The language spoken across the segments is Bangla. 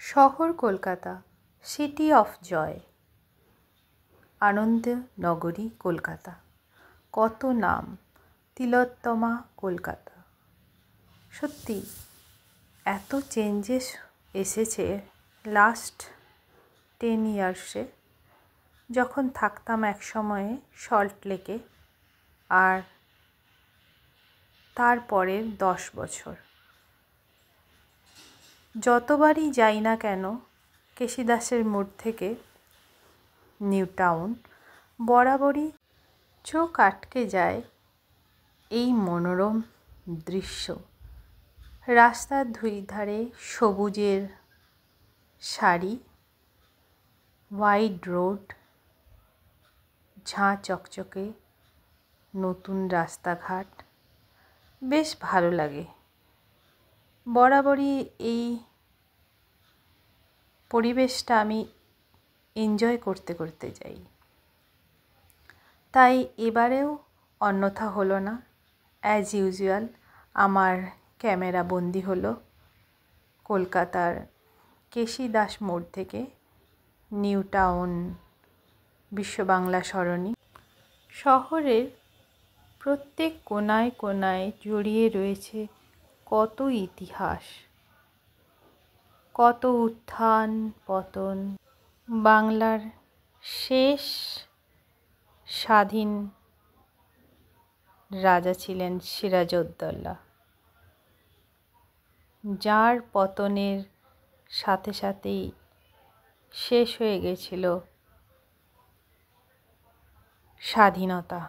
শহর কলকাতা, সিটি অফ জয়, আনন্দ নগরী কলকাতা। কত নাম, তিলোত্তমা কলকাতা। সত্যি এত চেঞ্জেস এসেছে লাস্ট 10 ইয়ার্সে। যখন থাকতাম এক সময়ে সল্ট লেকে, আর তারপরের 10 বছর যতবারই যাই না কেন কেশিদাসের মোড় থেকে নিউ টাউন, বরাবরই চোখ আটকে যায় এই মনোরম দৃশ্য। রাস্তার দুই ধারে সবুজের সারি, ওয়াইড রোড, ঝাঁ চকচকে নতুন রাস্তাঘাট, বেশ ভালো লাগে। বরাবরই এই পরিবেশটা আমি এনজয় করতে করতে যাই। তাই এবারেও অন্যথা হলো না। অ্যাজ ইউজুয়াল আমার ক্যামেরা বন্দি হলো কলকাতার কেশিদাস মোড় থেকে নিউ টাউন বিশ্ব বাংলা সরণি। শহরের প্রত্যেক কোনায় কোনায় জড়িয়ে রয়েছে কত ইতিহাস, কত উত্থান পতন। বাংলার শেষ স্বাধীন রাজা ছিলেন সিরাজউদ্দৌলা, যার পতনের সাথে সাথেই শেষ হয়ে গেছিল স্বাধীনতা,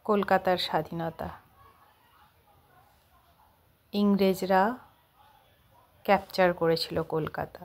কলকাতার স্বাধীনতা। ইংরেজরা ক্যাপচার করেছিল কলকাতা।